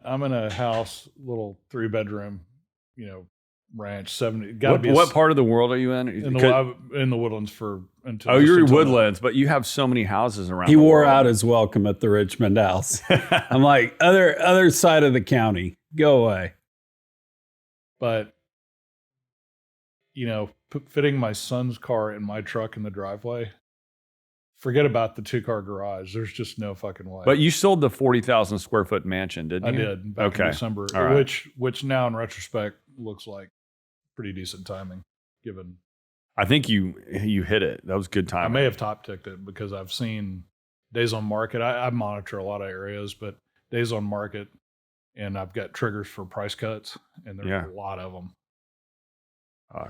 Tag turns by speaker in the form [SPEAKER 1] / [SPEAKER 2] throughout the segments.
[SPEAKER 1] I'm in a house, little 3-bedroom, ranch. 70.
[SPEAKER 2] What part of the world are you in?
[SPEAKER 1] In the Woodlands
[SPEAKER 2] you're in Woodlands, but you have so many houses around.
[SPEAKER 3] He wore out his welcome at the Richmond house. I'm like, other side of the county, go away.
[SPEAKER 1] But fitting my son's car in my truck in the driveway. Forget about the 2-car garage. There's just no fucking way.
[SPEAKER 2] But you sold the 40,000 square foot mansion, didn't you?
[SPEAKER 1] I did back in December,
[SPEAKER 2] right.
[SPEAKER 1] which now in retrospect looks like pretty decent timing, given.
[SPEAKER 2] I think you hit it. That was good timing.
[SPEAKER 1] I may have top ticked it because I've seen days on market. I monitor a lot of areas, but days on market, and I've got triggers for price cuts, and there's a lot of them.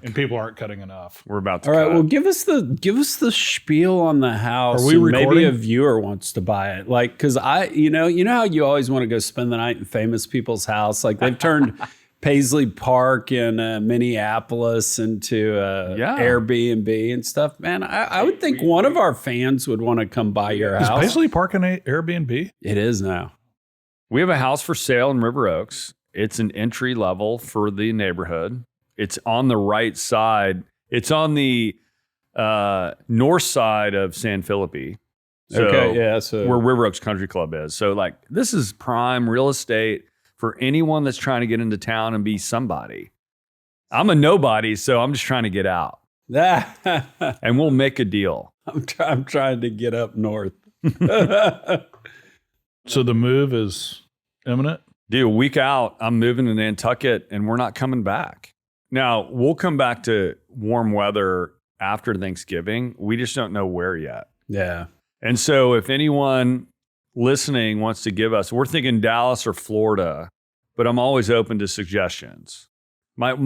[SPEAKER 1] And people aren't cutting enough.
[SPEAKER 2] We're about to.
[SPEAKER 3] All right. Well, give us the spiel on the house.
[SPEAKER 1] Are we recording?
[SPEAKER 3] Maybe a viewer wants to buy it. Like, because you know how you always want to go spend the night in famous people's house. Like they've turned Paisley Park in Minneapolis into Airbnb and stuff. Man, I would think one of our fans would want to come by your house.
[SPEAKER 1] Is Paisley Park an Airbnb?
[SPEAKER 3] It is now.
[SPEAKER 2] We have a house for sale in River Oaks. It's an entry level for the neighborhood. It's on the right side. It's on the north side of San Felipe. So where River Oaks Country Club is. So like this is prime real estate for anyone that's trying to get into town and be somebody. I'm a nobody, so I'm just trying to get out. And we'll make a deal.
[SPEAKER 3] I'm trying to get up north.
[SPEAKER 1] So the move is imminent?
[SPEAKER 2] Dude, a week out, I'm moving to Nantucket and we're not coming back. Now, we'll come back to warm weather after Thanksgiving. We just don't know where yet.
[SPEAKER 3] Yeah.
[SPEAKER 2] And so if anyone listening wants to give us, we're thinking Dallas or Florida, but I'm always open to suggestions. My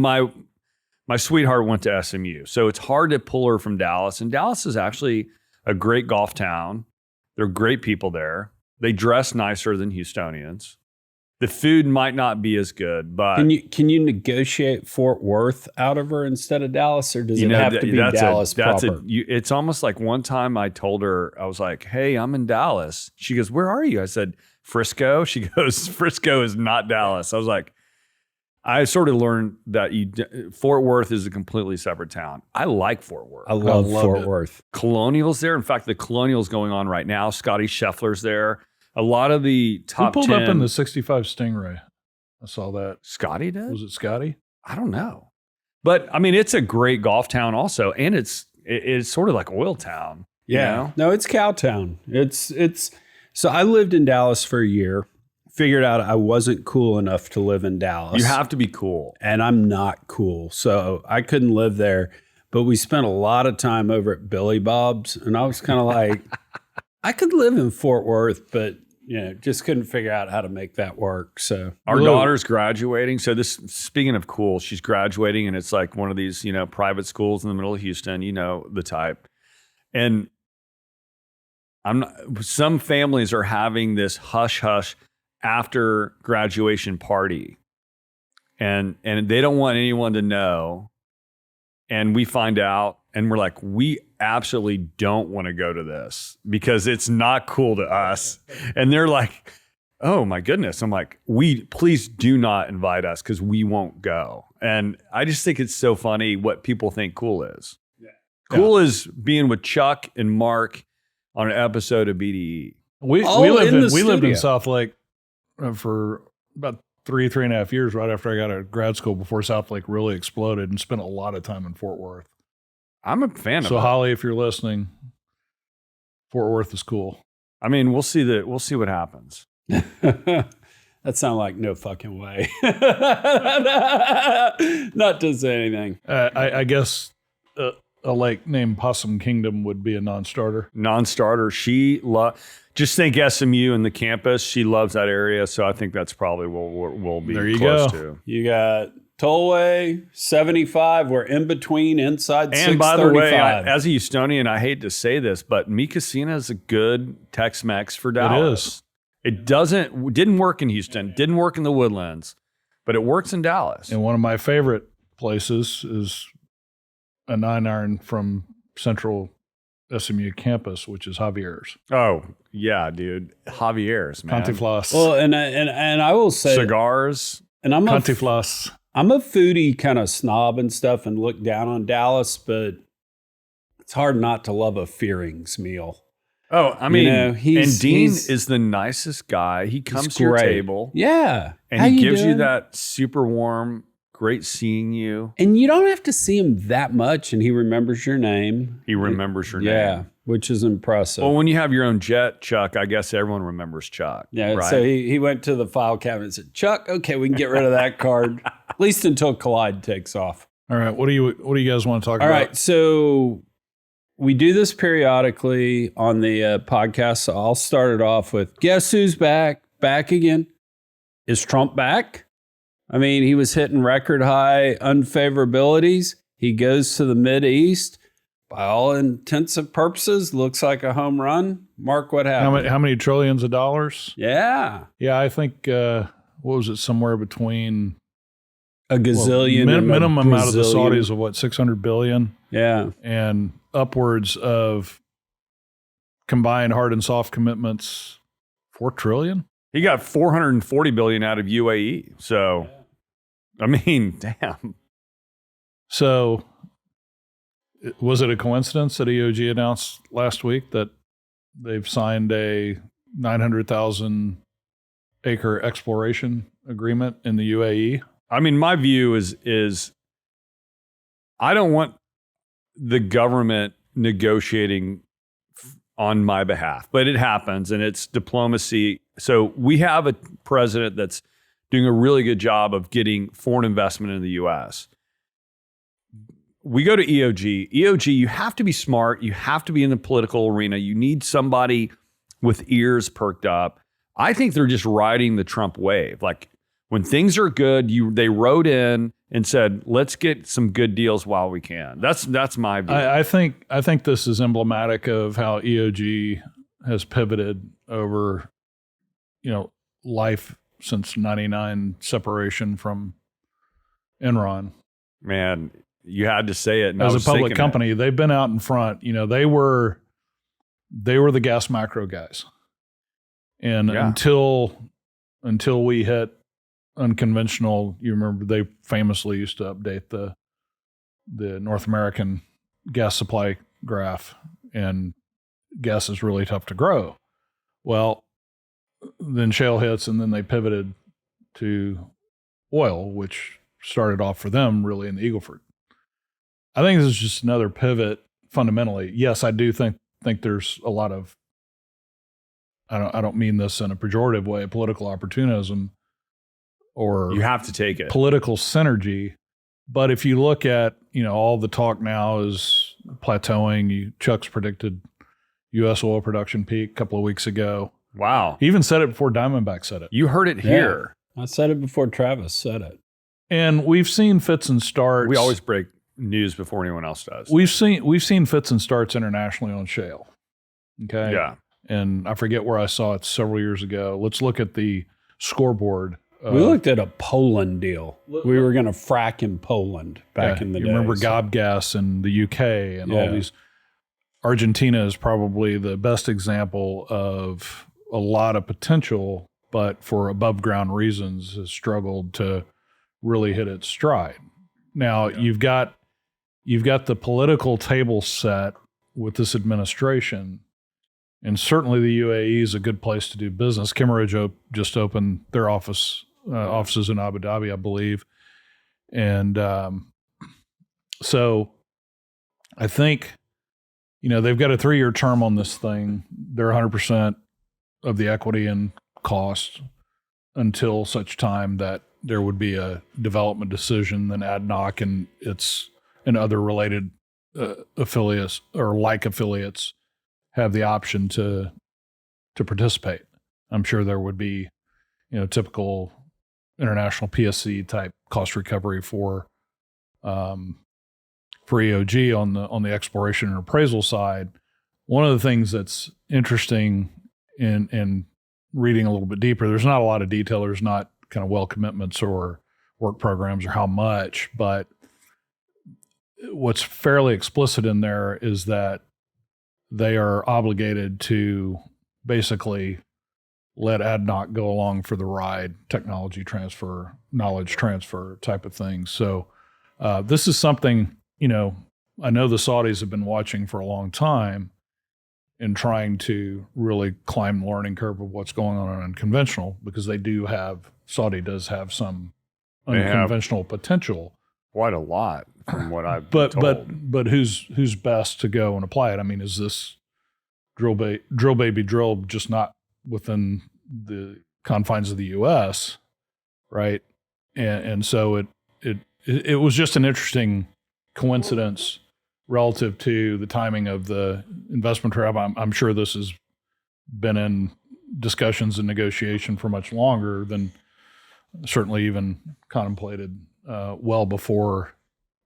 [SPEAKER 2] sweetheart went to SMU, so it's hard to pull her from Dallas. And Dallas is actually a great golf town. There are great people there. They dress nicer than Houstonians. The food might not be as good, but
[SPEAKER 3] can you negotiate Fort Worth out of her instead of Dallas, or does it have to be Dallas proper?
[SPEAKER 2] It's almost like one time I told her, I was like, "Hey, I'm in Dallas." She goes, "Where are you?" I said, "Frisco." She goes, "Frisco is not Dallas." I was like, I sort of learned that Fort Worth is a completely separate town. I like Fort Worth.
[SPEAKER 3] I love Fort Worth.
[SPEAKER 2] Colonial's there. In fact, the Colonial's going on right now. Scotty Scheffler's there. A lot of the top 10.
[SPEAKER 1] Who pulled up in the 65 Stingray? I saw that.
[SPEAKER 2] Scotty did?
[SPEAKER 1] Was it Scotty?
[SPEAKER 2] I don't know. But, I mean, it's a great golf town also. And it's sort of like oil town.
[SPEAKER 3] Yeah.
[SPEAKER 2] You know?
[SPEAKER 3] No, it's cow town. So I lived in Dallas for a year. Figured out I wasn't cool enough to live in Dallas.
[SPEAKER 2] You have to be cool.
[SPEAKER 3] And I'm not cool. So I couldn't live there. But we spent a lot of time over at Billy Bob's. And I was kind of like, I could live in Fort Worth, but just couldn't figure out how to make that work. So
[SPEAKER 2] our daughter's graduating. So speaking of cool, she's graduating and it's like one of these, private schools in the middle of Houston, the type. And some families are having this hush hush after graduation party. And they don't want anyone to know. And we find out and we're like, we absolutely don't want to go to this because it's not cool to us. And they're like, oh my goodness. I'm like, please do not invite us because we won't go. And I just think it's so funny what people think cool is. Yeah. Cool is being with Chuck and Mark on an episode of BDE.
[SPEAKER 1] We lived in South Lake for about 3.5 years right after I got out of grad school before South Lake really exploded and spent a lot of time in Fort Worth.
[SPEAKER 2] I'm a fan of it.
[SPEAKER 1] So Holly, if you're listening, Fort Worth is cool.
[SPEAKER 2] I mean, we'll see what happens.
[SPEAKER 3] That sounds like no fucking way. Not to say anything.
[SPEAKER 1] I guess a lake named Possum Kingdom would be a non-starter.
[SPEAKER 2] Non-starter. Just think SMU and the campus. She loves that area, so I think that's probably what we'll be close to.
[SPEAKER 3] You got Tollway, 75. We're in between, inside 635.
[SPEAKER 2] And by the way, as a Houstonian, I hate to say this, but Mi Casina is a good Tex-Mex for Dallas. It is. It didn't work in Houston, didn't work in the Woodlands, but it works in Dallas.
[SPEAKER 1] And one of my favorite places is a 9-iron from Central SMU campus, which is Javier's.
[SPEAKER 2] Oh, yeah, dude. Javier's, man.
[SPEAKER 1] Cantinflas.
[SPEAKER 3] Well, and I will say
[SPEAKER 2] cigars.
[SPEAKER 3] And I'm
[SPEAKER 1] Cantinflas.
[SPEAKER 3] I'm a foodie kind of snob and stuff and look down on Dallas, but it's hard not to love a Fearing's meal.
[SPEAKER 2] Oh, I mean, and Dean
[SPEAKER 3] he's
[SPEAKER 2] is the nicest guy. He comes to your table.
[SPEAKER 3] Yeah.
[SPEAKER 2] And he gives you that super warm, great seeing you.
[SPEAKER 3] And you don't have to see him that much, and he remembers your name.
[SPEAKER 2] He remembers your name.
[SPEAKER 3] Yeah, which is impressive.
[SPEAKER 2] Well, when you have your own jet, Chuck, I guess everyone remembers Chuck.
[SPEAKER 3] Yeah,
[SPEAKER 2] right?
[SPEAKER 3] So he went to the file cabinet and said, Chuck, okay, we can get rid of that card, at least until Collide takes off.
[SPEAKER 1] All right, what do you guys want to talk about?
[SPEAKER 3] All right, so we do this periodically on the podcast. So I'll start it off with, guess who's back? Back again. Is Trump back? I mean, he was hitting record high unfavorabilities. He goes to the Mideast. By all intents and purposes, looks like a home run. Mark, what happened?
[SPEAKER 1] How many trillions of dollars?
[SPEAKER 3] Yeah.
[SPEAKER 1] Yeah, I think, what was it, somewhere between
[SPEAKER 3] a gazillion.
[SPEAKER 1] Minimum out of the Saudis of what, 600 billion?
[SPEAKER 3] Yeah.
[SPEAKER 1] And upwards of combined hard and soft commitments, 4 trillion?
[SPEAKER 2] He got 440 billion out of UAE. So, I mean, damn.
[SPEAKER 1] So, was it a coincidence that EOG announced last week that they've signed a 900,000 acre exploration agreement in the UAE?
[SPEAKER 2] I mean, my view is I don't want the government negotiating on my behalf, but it happens and it's diplomacy. So we have a president that's doing a really good job of getting foreign investment in the U.S. We go to EOG. EOG, you have to be smart. You have to be in the political arena. You need somebody with ears perked up. I think they're just riding the Trump wave. Like when things are good, they rode in and said, let's get some good deals while we can. That's my view.
[SPEAKER 1] I think this is emblematic of how EOG has pivoted over, life since 99 separation from Enron.
[SPEAKER 2] Man, you had to say it.
[SPEAKER 1] As a public company, they've been out in front. They were the gas macro guys. And until we hit unconventional, you remember they famously used to update the North American gas supply graph, and gas is really tough to grow. Well, then shale hits, and then they pivoted to oil, which started off for them really in the Eagle Ford. I think this is just another pivot fundamentally. Yes, I do think there's a lot of, I don't mean this in a pejorative way, political opportunism or
[SPEAKER 2] you have to take it.
[SPEAKER 1] Political synergy. But if you look at, all the talk now is plateauing. Chuck's predicted U.S. oil production peak a couple of weeks ago.
[SPEAKER 2] Wow.
[SPEAKER 1] He even said it before Diamondback said it.
[SPEAKER 2] You heard it here.
[SPEAKER 3] I said it before Travis said it.
[SPEAKER 1] And we've seen fits and starts.
[SPEAKER 2] We always break news before anyone else does.
[SPEAKER 1] We've seen fits and starts internationally on shale. Okay.
[SPEAKER 2] Yeah.
[SPEAKER 1] And I forget where I saw it several years ago. Let's look at the scoreboard.
[SPEAKER 3] We looked at a Poland deal. We were going to frack in Poland back in the day.
[SPEAKER 1] You remember Gob Gas in the UK and all these. Argentina is probably the best example of a lot of potential, but for above ground reasons has struggled to really hit its stride. Now you've got the political table set with this administration, and certainly the UAE is a good place to do business. Kimmeridge just opened their offices in Abu Dhabi, I believe. And so I think, they've got a 3-year term on this thing. They're 100% of the equity and cost until such time that there would be a development decision, then ADNOC and other related affiliates or like affiliates have the option to participate. I'm sure there would be, typical international PSC type cost recovery for EOG on the exploration and appraisal side. One of the things that's interesting in reading a little bit deeper, there's not a lot of detail. There's not kind of well commitments or work programs or how much, but what's fairly explicit in there is that they are obligated to basically let ADNOC go along for the ride, technology transfer, knowledge transfer type of thing. So this is something, I know the Saudis have been watching for a long time and trying to really climb the learning curve of what's going on unconventional, because Saudi does have some unconventional potential.
[SPEAKER 2] Quite a lot from what I've been told.
[SPEAKER 1] But who's best to go and apply it? I mean, is this drill baby drill just not within the confines of the U.S., right? And so it was just an interesting coincidence relative to the timing of the investment trap. I'm sure this has been in discussions and negotiation for much longer than certainly even contemplated well before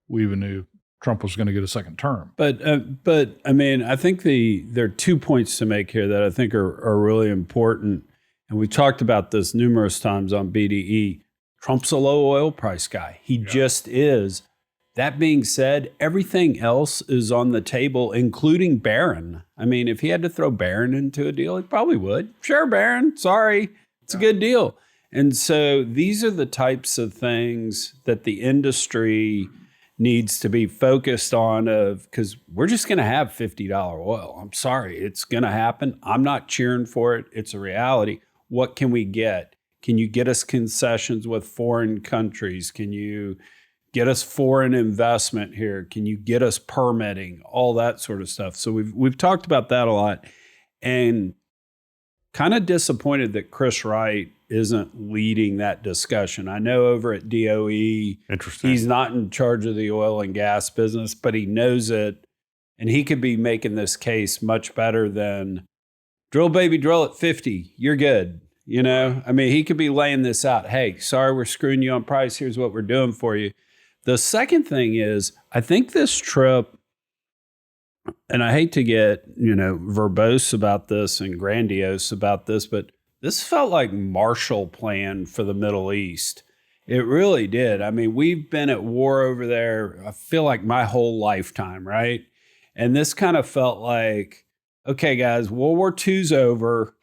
[SPEAKER 1] we even knew Trump was going to get a second term.
[SPEAKER 3] But I mean, I think there are 2 points to make here that I think are really important. And we talked about this numerous times on BDE. Trump's a low oil price guy. He just is. That being said, everything else is on the table, including Barron. I mean, if he had to throw Barron into a deal, he probably would. Sure, Barron, sorry. It's a good deal. And so these are the types of things that the industry needs to be focused on, because we're just going to have $50 oil. I'm sorry. It's going to happen. I'm not cheering for it. It's a reality. What can we get? Can you get us concessions with foreign countries? Can you get us foreign investment here? Can you get us permitting? All that sort of stuff. So we've talked about that a lot, and kind of disappointed that Chris Wright isn't leading that discussion. I know over at DOE, he's not in charge of the oil and gas business, but he knows it, and he could be making this case much better than drill baby drill at 50. You're good. I mean, he could be laying this out. Hey, sorry, we're screwing you on price. Here's what we're doing for you. The second thing is, I think this trip, and I hate to get, verbose about this and grandiose about this, but this felt like Marshall Plan for the Middle East. It really did. I mean, we've been at war over there, I feel like my whole lifetime, right? And this kind of felt like, okay, guys, World War II's over.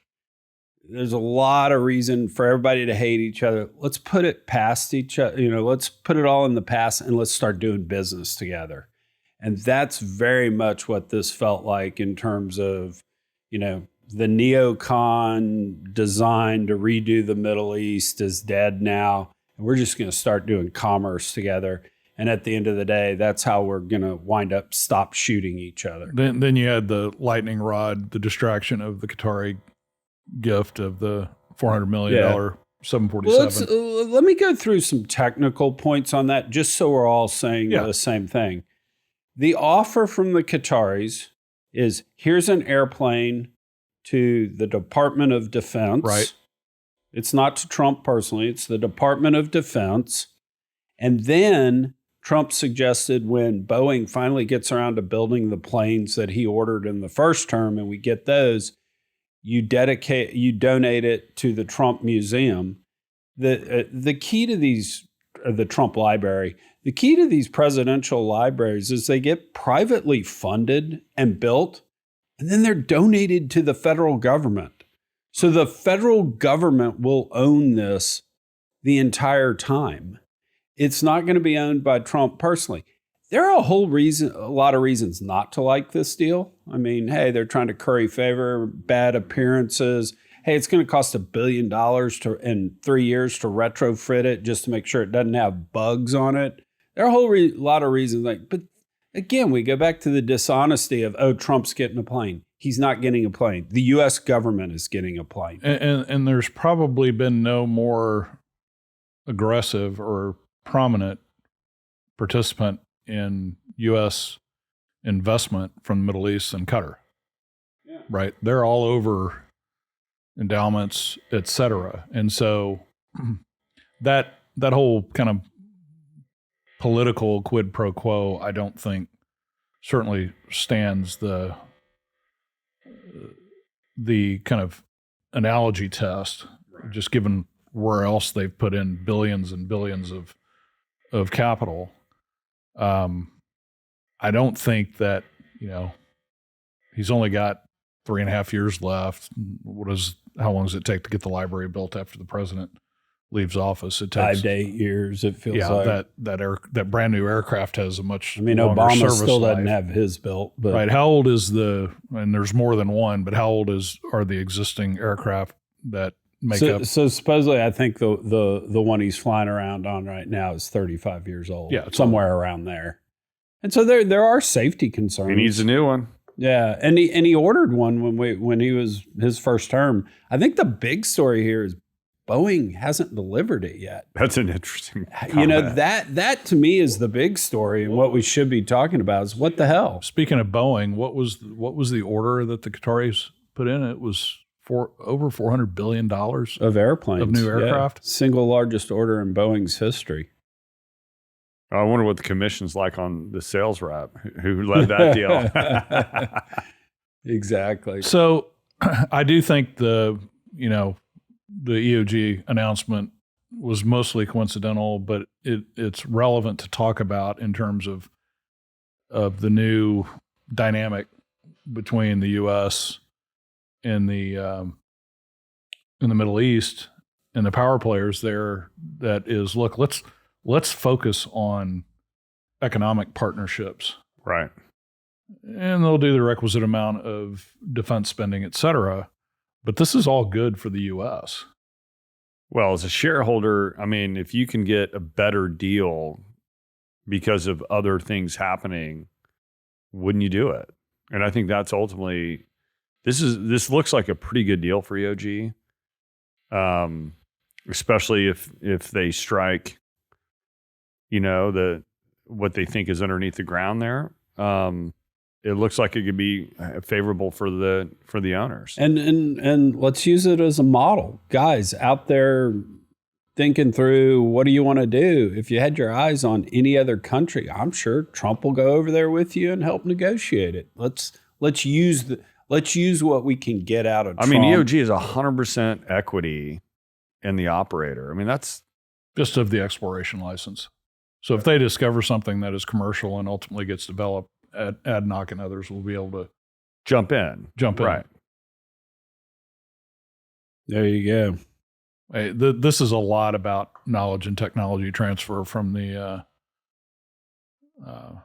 [SPEAKER 3] There's a lot of reason for everybody to hate each other. Let's put it past each other. Let's put it all in the past and let's start doing business together. And that's very much what this felt like in terms of, the neocon design to redo the Middle East is dead now. And we're just going to start doing commerce together. And at the end of the day, that's how we're going to wind up stop shooting each other.
[SPEAKER 1] Then you had the lightning rod, the distraction of the Qatari gift of the $400 million 747.
[SPEAKER 3] Well, let me go through some technical points on that, just so we're all saying the same thing. The offer from the Qataris is, here's an airplane to the Department of Defense.
[SPEAKER 1] Right.
[SPEAKER 3] It's not to Trump personally. It's the Department of Defense. And then Trump suggested, when Boeing finally gets around to building the planes that he ordered in the first term, and we get those, you donate it to the Trump Museum. The key to these, the Trump Library, the key to these presidential libraries is they get privately funded and built, and then they're donated to the federal government. So the federal government will own this the entire time. It's not going to be owned by Trump personally. There are a lot of reasons not to like this deal. I mean, hey, they're trying to curry favor, bad appearances. Hey, it's going to cost $1 billion in 3 years to retrofit it just to make sure it doesn't have bugs on it. There are a lot of reasons. But again, we go back to the dishonesty of, Trump's getting a plane. He's not getting a plane. The U.S. government is getting a plane.
[SPEAKER 1] And there's probably been no more aggressive or prominent participant in U.S. investment from the Middle East than Qatar, right? They're all over endowments, et cetera. And so that whole kind of political quid pro quo, I don't think certainly stands the kind of analogy test, just given where else they've put in billions and billions of capital. I don't think that, He's only got 3.5 years left. How long does it take to get the library built after the president leaves office? It takes
[SPEAKER 3] 5 to 8 years. It feels like
[SPEAKER 1] that brand new aircraft has a much.
[SPEAKER 3] I mean,
[SPEAKER 1] longer
[SPEAKER 3] Obama
[SPEAKER 1] service
[SPEAKER 3] still
[SPEAKER 1] life.
[SPEAKER 3] doesn't have his built, but
[SPEAKER 1] Right. How old is and there's more than one, but how old are the existing aircraft that make up?
[SPEAKER 3] So supposedly, I think the one he's flying around on right now is 35 years old.
[SPEAKER 1] Yeah,
[SPEAKER 3] somewhere around there. And so there are safety concerns.
[SPEAKER 2] He needs a new one.
[SPEAKER 3] Yeah, and he ordered one when he was his first term. I think the big story here is Boeing hasn't delivered it yet.
[SPEAKER 2] That's an interesting comment.
[SPEAKER 3] You know, that to me is the big story, and what we should be talking about is what the hell.
[SPEAKER 1] Speaking of Boeing, what was the order that the Qataris put in? It was for over $400 billion
[SPEAKER 3] Of airplanes.
[SPEAKER 1] of new aircraft.
[SPEAKER 3] Yeah. Single largest order in Boeing's history.
[SPEAKER 2] I wonder what the commission's like on the sales rep who led that deal.
[SPEAKER 3] Exactly.
[SPEAKER 1] So I do think the EOG announcement was mostly coincidental, but it's relevant to talk about in terms of the new dynamic between the U.S. and the Middle East and the power players there. That is, look, let's focus on economic partnerships.
[SPEAKER 2] Right.
[SPEAKER 1] And they'll do the requisite amount of defense spending, et cetera. But this is all good for the U.S.
[SPEAKER 2] Well, as a shareholder, I mean, if you can get a better deal because of other things happening, wouldn't you do it? And I think that's ultimately, this looks like a pretty good deal for EOG, especially if they strike, what they think is underneath the ground there. It looks like it could be favorable for the owners.
[SPEAKER 3] And let's use it as a model. Guys out there thinking through, what do you want to do? If you had your eyes on any other country, I'm sure Trump will go over there with you and help negotiate it. Let's use what we can get out of Trump.
[SPEAKER 2] I mean, EOG is 100% equity in the operator. I mean, that's
[SPEAKER 1] just of the exploration license. So if they discover something that is commercial and ultimately gets developed, ADNOC and others will be able to
[SPEAKER 2] jump in.
[SPEAKER 1] Right.
[SPEAKER 3] There you go.
[SPEAKER 1] Hey, this is a lot about knowledge and technology transfer from the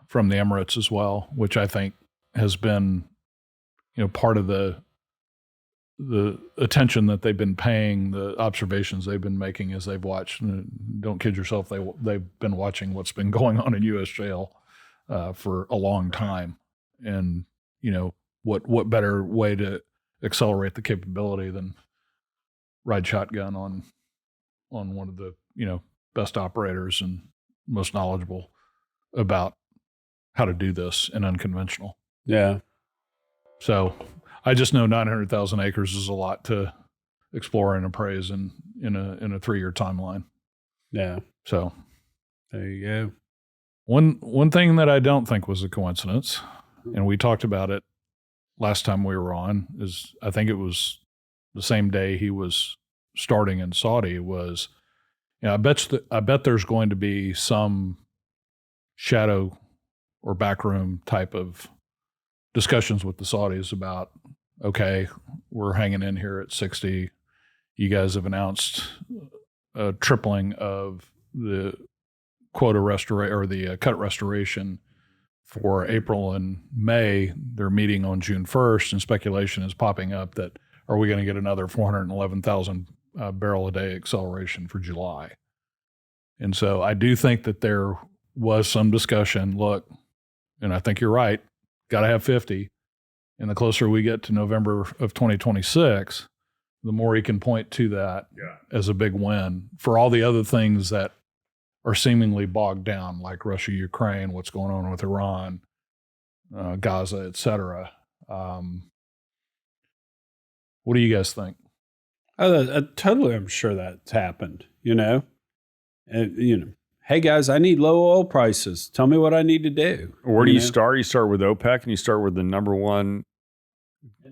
[SPEAKER 1] Emirates as well, which I think has been, part of the attention that they've been paying, the observations they've been making as they've watched. Don't kid yourself, they've been watching what's been going on in U.S. shale for a long time, and what better way to accelerate the capability than ride shotgun on one of the best operators and most knowledgeable about how to do this in unconventional.
[SPEAKER 3] Yeah.
[SPEAKER 1] So I just know 900,000 acres is a lot to explore and appraise in a 3-year timeline.
[SPEAKER 3] Yeah.
[SPEAKER 1] So
[SPEAKER 3] there you go.
[SPEAKER 1] One thing that I don't think was a coincidence, and we talked about it last time we were on, is I think it was the same day he was starting in Saudi, was, I bet there's going to be some shadow or backroom type of discussions with the Saudis about, okay, we're hanging in here at 60. You guys have announced a tripling of the quota restoration or the cut restoration for April and May. They're meeting on June 1st, and speculation is popping up that, are we going to get another 411,000 barrel a day acceleration for July? And so I do think that there was some discussion. Look, and I think you're right, got to have 50. And the closer we get to November of 2026, the more he can point to that as a big win for all the other things that are seemingly bogged down, like Russia, Ukraine, what's going on with Iran, Gaza, et cetera. What do you guys think?
[SPEAKER 3] Totally, I'm sure that's happened, hey guys, I need low oil prices. Tell me what I need to do.
[SPEAKER 2] Where do you start? You start with OPEC, and you start with the number one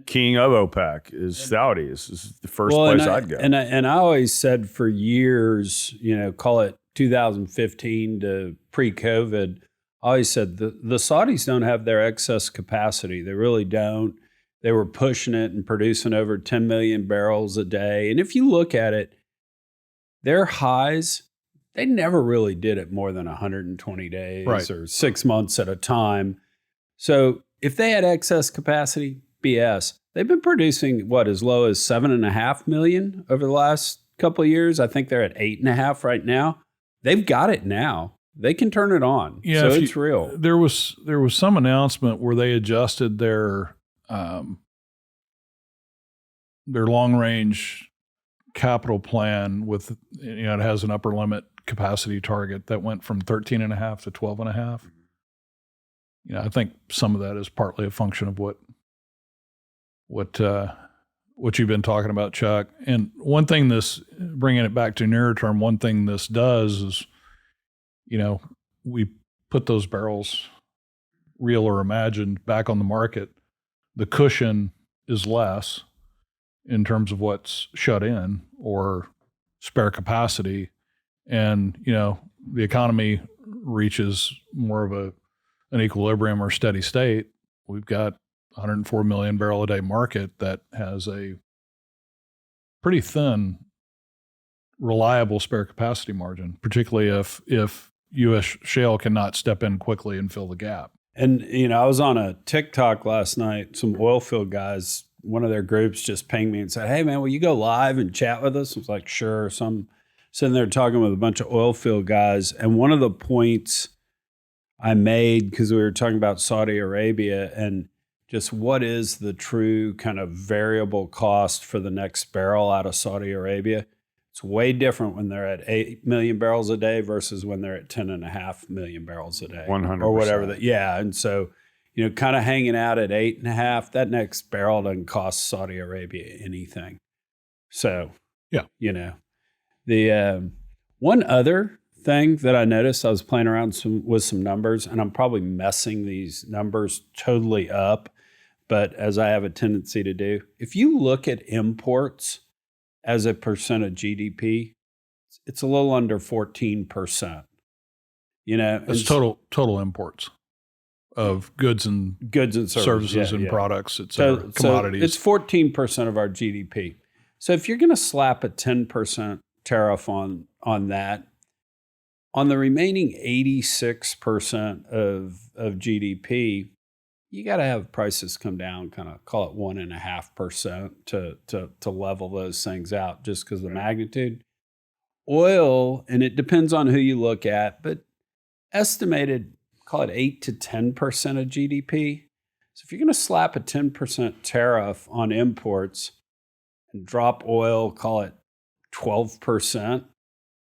[SPEAKER 2] king of OPEC is Saudi. This is the first place I'd go.
[SPEAKER 3] And I always said for years, call it 2015 to pre-COVID, I always said the Saudis don't have their excess capacity. They really don't. They were pushing it and producing over 10 million barrels a day. And if you look at it, their highs, they never really did it more than 120 days or 6 months at a time. So if they had excess capacity, BS. They've been producing as low as 7.5 million over the last couple of years. I think they're at 8.5 right now. They've got it now. They can turn it on. Yeah, so it's real.
[SPEAKER 1] There was some announcement where they adjusted their long range capital plan with, it has an upper limit capacity target that went from 13.5 to 12.5. I think some of that is partly a function of what you've been talking about, Chuck. And one thing bringing it back to nearer term, one thing this does is, we put those barrels, real or imagined, back on the market. The cushion is less in terms of what's shut in or spare capacity. And, the economy reaches more of an equilibrium or steady state. We've got 104 million barrel a day market that has a pretty thin, reliable spare capacity margin, particularly if U.S. shale cannot step in quickly and fill the gap.
[SPEAKER 3] And, I was on a TikTok last night. Some oil field guys, one of their groups just pinged me and said, "Hey, man, will you go live and chat with us?" I was like, "Sure." So I'm sitting there talking with a bunch of oil field guys. And one of the points I made, because we were talking about Saudi Arabia and just what is the true kind of variable cost for the next barrel out of Saudi Arabia. It's way different when they're at 8 million barrels a day versus when they're at 10.5 million barrels a day.
[SPEAKER 2] 100%.
[SPEAKER 3] Or whatever. And so, kind of hanging out at 8.5, that next barrel doesn't cost Saudi Arabia anything. So, the one other thing that I noticed, I was playing around with some numbers, and I'm probably messing these numbers totally up, but as I have a tendency to do, if you look at imports as a percent of GDP, it's a little under 14%.
[SPEAKER 1] It's total imports of goods and services and products, et cetera, commodities.
[SPEAKER 3] So it's 14% of our GDP. So if you're going to slap a 10% tariff on that, on the remaining 86% of GDP, you got to have prices come down, kind of call it 1.5% to level those things out, just because of the magnitude. Oil, and it depends on who you look at, but estimated, call it 8 to 10% of GDP. So if you're going to slap a 10% tariff on imports and drop oil, call it 12%,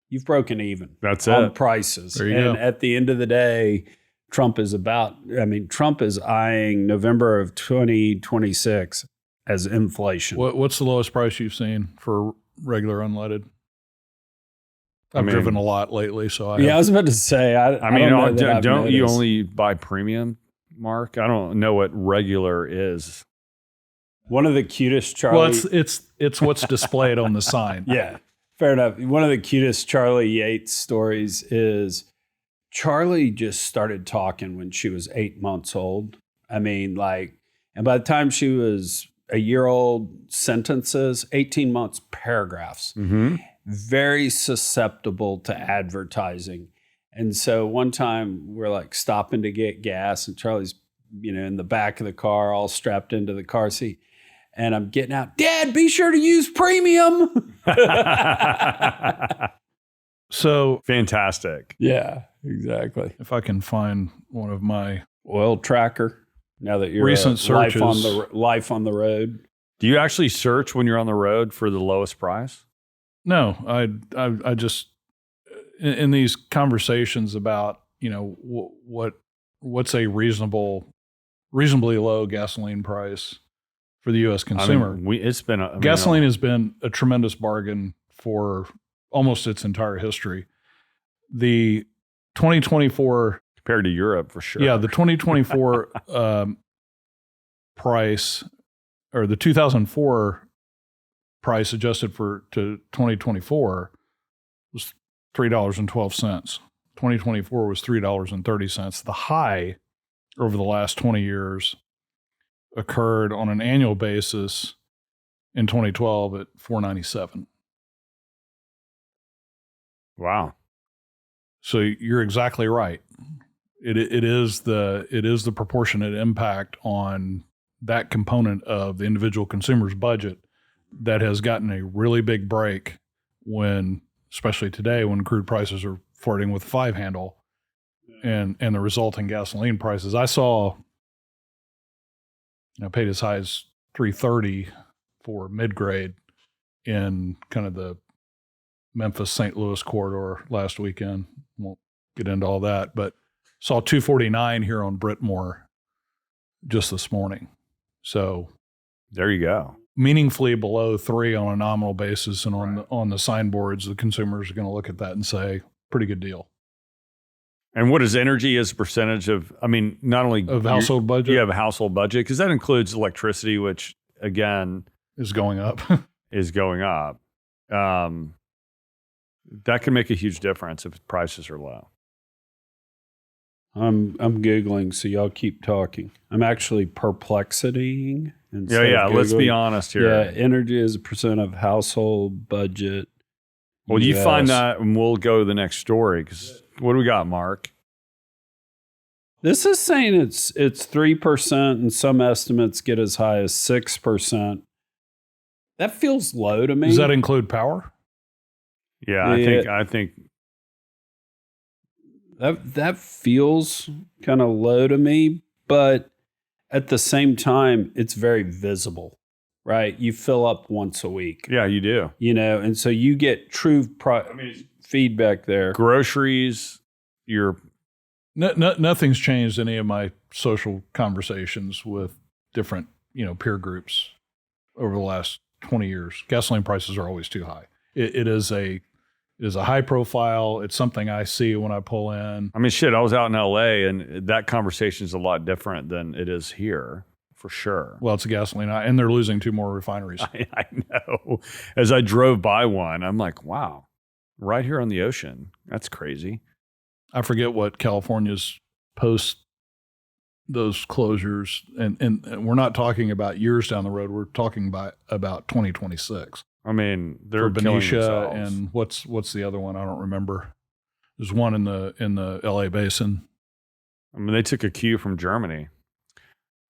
[SPEAKER 3] you've broken even.
[SPEAKER 2] That's
[SPEAKER 3] on
[SPEAKER 2] it.
[SPEAKER 3] Prices.
[SPEAKER 2] There you
[SPEAKER 3] go.
[SPEAKER 2] go.
[SPEAKER 3] At the end of the day, Trump is eyeing November of 2026 as inflation.
[SPEAKER 1] What's the lowest price you've seen for regular unleaded? I've driven a lot lately, so I
[SPEAKER 3] was about to say.
[SPEAKER 2] Don't you only buy premium, Mark? I don't know what regular is.
[SPEAKER 3] One of the cutest Charlie.
[SPEAKER 1] Well, it's what's displayed on the sign.
[SPEAKER 3] Yeah, fair enough. One of the cutest Charlie Yates stories is Charlie just started talking when she was 8 months old. And by the time she was a year old, sentences, 18 months, paragraphs.
[SPEAKER 2] Mm-hmm.
[SPEAKER 3] Very susceptible to advertising. And so one time we're stopping to get gas, and Charlie's, in the back of the car, all strapped into the car seat. And I'm getting out, "Dad, be sure to use premium."
[SPEAKER 1] So
[SPEAKER 2] fantastic.
[SPEAKER 3] Yeah, exactly.
[SPEAKER 1] If I can find one of my
[SPEAKER 3] oil tracker, now that you're
[SPEAKER 1] recent searches,
[SPEAKER 3] life on the road.
[SPEAKER 2] Do you actually search when you're on the road for the lowest price?
[SPEAKER 1] No, I just in these conversations about what's a reasonably low gasoline price for the U.S. consumer. Gasoline has been a tremendous bargain for almost its entire history. The 2024
[SPEAKER 2] compared to Europe, for sure.
[SPEAKER 1] Yeah, the 2024 price, or the 2004 price adjusted to 2024 was $3.12. 2024 was $3.30. The high over the last 20 years occurred on an annual basis in 2012 at 497.
[SPEAKER 2] Wow.
[SPEAKER 1] So you're exactly right. It is the proportionate impact on that component of the individual consumer's budget that has gotten a really big break when, especially today, when crude prices are flirting with 5 handle and the resulting gasoline prices. I saw, paid as high as 330 for mid-grade in kind of the Memphis St. Louis corridor last weekend. Won't get into all that, but saw 249 here on Britmore just this morning. So
[SPEAKER 2] there you go.
[SPEAKER 1] Meaningfully below 3 on a nominal basis, and on the signboards, the consumers are going to look at that and say, pretty good deal.
[SPEAKER 2] And what is energy as a percentage of, not only
[SPEAKER 1] of household budget?
[SPEAKER 2] You have a household budget, because that includes electricity, which again
[SPEAKER 1] is going up.
[SPEAKER 2] That can make a huge difference if prices are low.
[SPEAKER 3] I'm Googling, so y'all keep talking. I'm actually perplexitying.
[SPEAKER 2] Yeah. Let's be honest here.
[SPEAKER 3] Yeah, energy as a percent of household budget.
[SPEAKER 2] Well, you find that, and we'll go to the next story. Because what do we got, Mark?
[SPEAKER 3] This is saying it's 3%, and some estimates get as high as 6%. That feels low to me.
[SPEAKER 1] Does that include power?
[SPEAKER 2] Yeah, I think
[SPEAKER 3] that feels kind of low to me, but at the same time, it's very visible, right? You fill up once a week.
[SPEAKER 2] Yeah, you do.
[SPEAKER 3] And so you get true feedback there.
[SPEAKER 2] Groceries,
[SPEAKER 1] nothing's changed in any of my social conversations with different, peer groups over the last 20 years. Gasoline prices are always too high. It is a high profile. It's something I see when I pull in.
[SPEAKER 2] I was out in LA, and that conversation is a lot different than it is here, for sure.
[SPEAKER 1] Well, it's a gasoline, and they're losing 2 more refineries.
[SPEAKER 2] I know. As I drove by one, I'm like, wow, right here on the ocean. That's crazy.
[SPEAKER 1] I forget what California's post those closures, and we're not talking about years down the road. We're talking about 2026.
[SPEAKER 2] They're
[SPEAKER 1] for
[SPEAKER 2] killing
[SPEAKER 1] Benicia,
[SPEAKER 2] themselves.
[SPEAKER 1] and what's the other one? I don't remember. There's one in the LA basin.
[SPEAKER 2] They took a cue from Germany,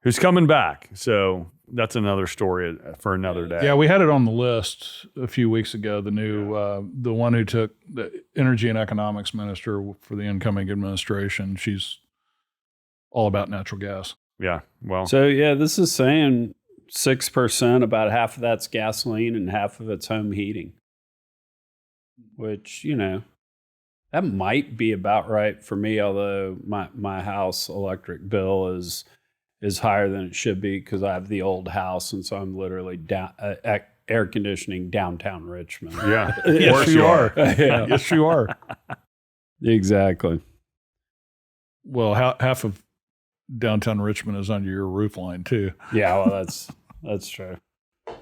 [SPEAKER 2] who's coming back. So that's another story for another day.
[SPEAKER 1] Yeah, we had it on the list a few weeks ago. The new the one who took the energy and economics minister for the incoming administration. She's all about natural gas.
[SPEAKER 2] Yeah. Well.
[SPEAKER 3] So this is saying 6%, about half of that's gasoline and half of it's home heating, which, that might be about right for me, although my house electric bill is higher than it should be because I have the old house, and so I'm literally air conditioning downtown Richmond.
[SPEAKER 2] Yeah.
[SPEAKER 1] Yes, you are.
[SPEAKER 3] Yeah.
[SPEAKER 1] Yes, you are.
[SPEAKER 3] Exactly.
[SPEAKER 1] Well, half of downtown Richmond is under your roof line too.
[SPEAKER 3] Yeah, well, that's true.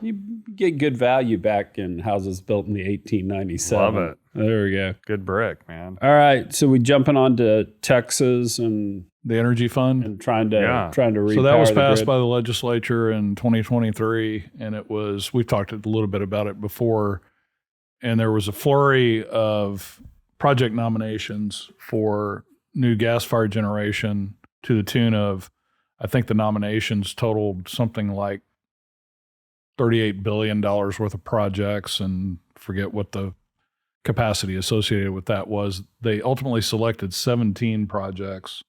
[SPEAKER 3] You get good value back in houses built in the 1897.
[SPEAKER 2] Love it.
[SPEAKER 3] There we go.
[SPEAKER 2] Good brick, man.
[SPEAKER 3] All right, so we jumping on to Texas and
[SPEAKER 1] the energy fund
[SPEAKER 3] and trying to repower.
[SPEAKER 1] So that was
[SPEAKER 3] the
[SPEAKER 1] passed
[SPEAKER 3] grid.
[SPEAKER 1] by the legislature in 2023, and we've talked a little bit about it before, and there was a flurry of project nominations for new gas-fired generation to the tune of, I think the nominations totaled something like $38 billion worth of projects, and forget what the capacity associated with that was. They ultimately selected 17 projects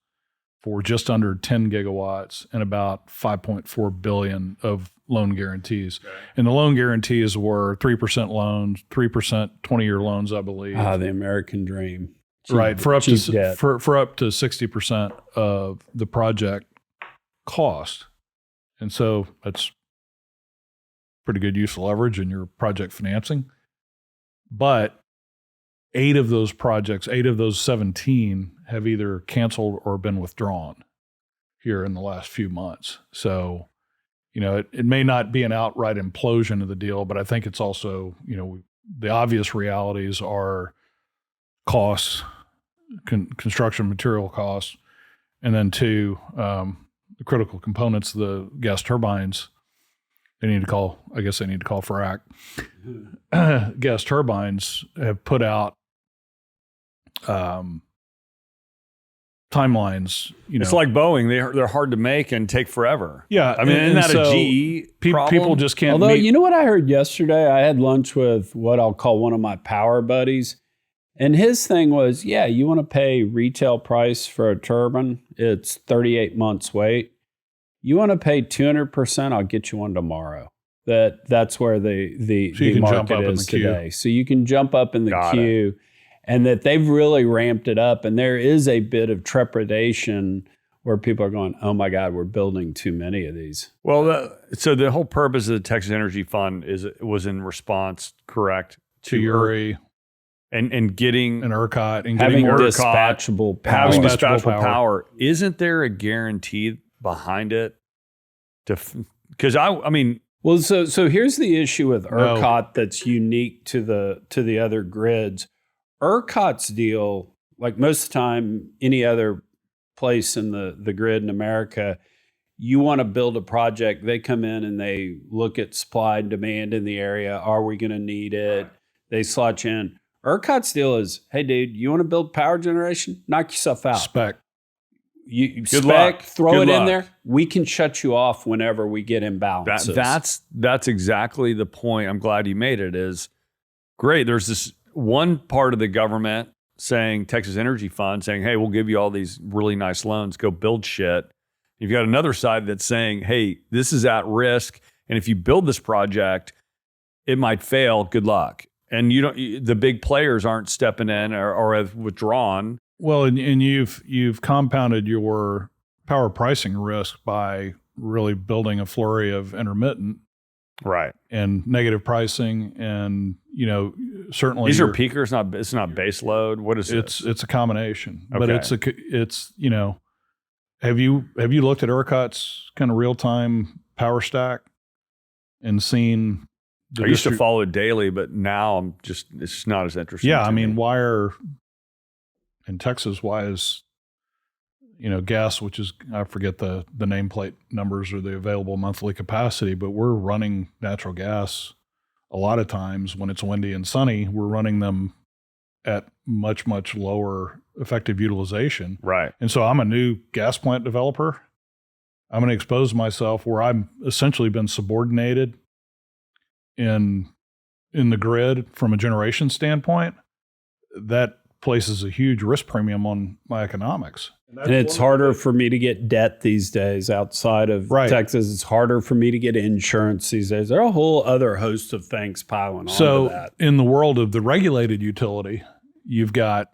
[SPEAKER 1] for just under 10 gigawatts and about $5.4 billion of loan guarantees. Okay. And the loan guarantees were 3% loans, 3% 20-year loans, I believe.
[SPEAKER 3] The American dream.
[SPEAKER 1] Right, for up to 60% of the project cost. And so that's pretty good use of leverage in your project financing. But 8 of those 17 have either canceled or been withdrawn here in the last few months. So, it may not be an outright implosion of the deal, but I think it's also, the obvious realities are costs, construction material costs, and then 2, the critical components, the gas turbines, I guess they need to call frac. Gas turbines have put out timelines.
[SPEAKER 2] It's like Boeing; they're hard to make and take forever.
[SPEAKER 1] Yeah,
[SPEAKER 2] I mean, isn't that a GE problem?
[SPEAKER 1] People just can't.
[SPEAKER 3] Although, you know what I heard yesterday? I had lunch with what I'll call one of my power buddies, and his thing was, yeah, you want to pay retail price for a turbine? It's 38 months wait. You want to pay 200%? I'll get you one tomorrow. That's where the market is today. So you can jump up in the queue, and that they've really ramped it up. And there is a bit of trepidation where people are going, "Oh my God, we're building too many of these."
[SPEAKER 2] Well, so the whole purpose of the Texas Energy Fund was in response, correct,
[SPEAKER 1] to UAE
[SPEAKER 2] and getting
[SPEAKER 1] an ERCOT and
[SPEAKER 3] having
[SPEAKER 1] getting
[SPEAKER 3] dispatchable power.
[SPEAKER 2] Having dispatchable power. Isn't there a guarantee behind it? Because I mean.
[SPEAKER 3] Well, so here's the issue with ERCOT that's unique to the other grids. ERCOT's deal, like most of the time, any other place in the grid in America, you want to build a project, they come in and they look at supply and demand in the area. Are we going to need it? They slot you in. ERCOT's deal is, hey, dude, you want to build power generation? Knock yourself out.
[SPEAKER 1] Spec.
[SPEAKER 3] You spec, throw it in there. We can shut you off whenever we get imbalances.
[SPEAKER 2] That's exactly the point. I'm glad you made it. Is great. There's this one part of the government saying, Texas Energy Fund saying, hey, we'll give you all these really nice loans. Go build shit. You've got another side that's saying, hey, this is at risk, and if you build this project, it might fail. Good luck. And the big players aren't stepping in or have withdrawn.
[SPEAKER 1] Well, and you've compounded your power pricing risk by really building a flurry of intermittent,
[SPEAKER 2] right,
[SPEAKER 1] and negative pricing, and certainly
[SPEAKER 2] these are peakers. It's not base load. What is it?
[SPEAKER 1] It's a combination,
[SPEAKER 2] okay.
[SPEAKER 1] But it's have you looked at ERCOT's kind of real time power stack and seen?
[SPEAKER 2] I used to follow it daily, but now it's just not as interesting.
[SPEAKER 1] Yeah, I mean, in Texas, why is gas, which is, I forget the nameplate numbers or the available monthly capacity, but we're running natural gas a lot of times when it's windy and sunny. We're running them at much, much lower effective utilization.
[SPEAKER 2] Right.
[SPEAKER 1] And so I'm a new gas plant developer. I'm going to expose myself where I've essentially been subordinated in the grid from a generation standpoint. That places a huge risk premium on my economics.
[SPEAKER 3] And it's harder for me to get debt these days outside of Texas. It's harder for me to get insurance these days. There are a whole other host of things piling on to that.
[SPEAKER 1] In the world of the regulated utility, you've got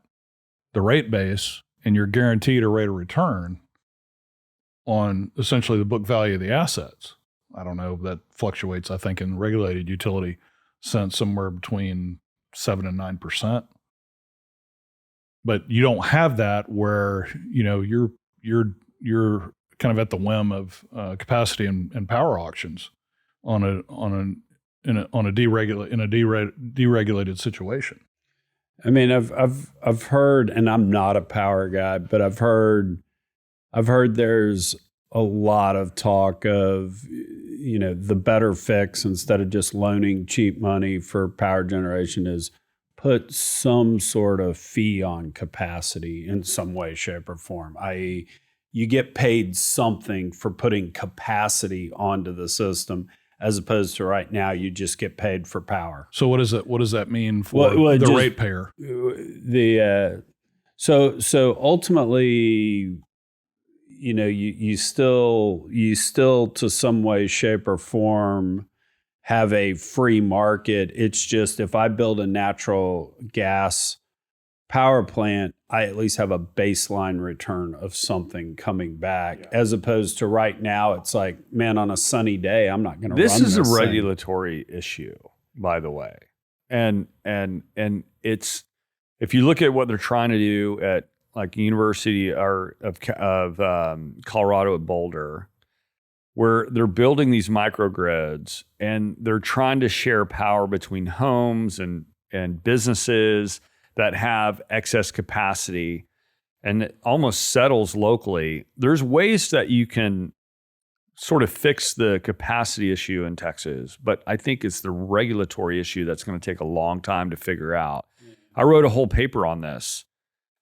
[SPEAKER 1] the rate base and you're guaranteed a rate of return on essentially the book value of the assets. I don't know, that fluctuates, I think, in regulated utility sense somewhere between 7 and 9%. But you don't have that where you're kind of at the whim of capacity and power auctions in a deregulated situation.
[SPEAKER 3] I mean, I've heard, and I'm not a power guy, but I've heard there's a lot of talk of the better fix instead of just loaning cheap money for power generation is put some sort of fee on capacity in some way, shape, or form, i.e. you get paid something for putting capacity onto the system, as opposed to right now you just get paid for power.
[SPEAKER 1] So what does that mean for the ratepayer?
[SPEAKER 3] So ultimately, you still to some way, shape, or form have a free market. It's just if I build a natural gas power plant, I at least have a baseline return of something coming back, as opposed to right now, it's like, man, on a sunny day, I'm not going to run this.
[SPEAKER 2] This is a regulatory issue, by the way. And it's, if you look at what they're trying to do at like University of Colorado at Boulder, where they're building these microgrids and they're trying to share power between homes and businesses that have excess capacity, and it almost settles locally. There's ways that you can sort of fix the capacity issue in Texas, but I think it's the regulatory issue that's going to take a long time to figure out. I wrote a whole paper on this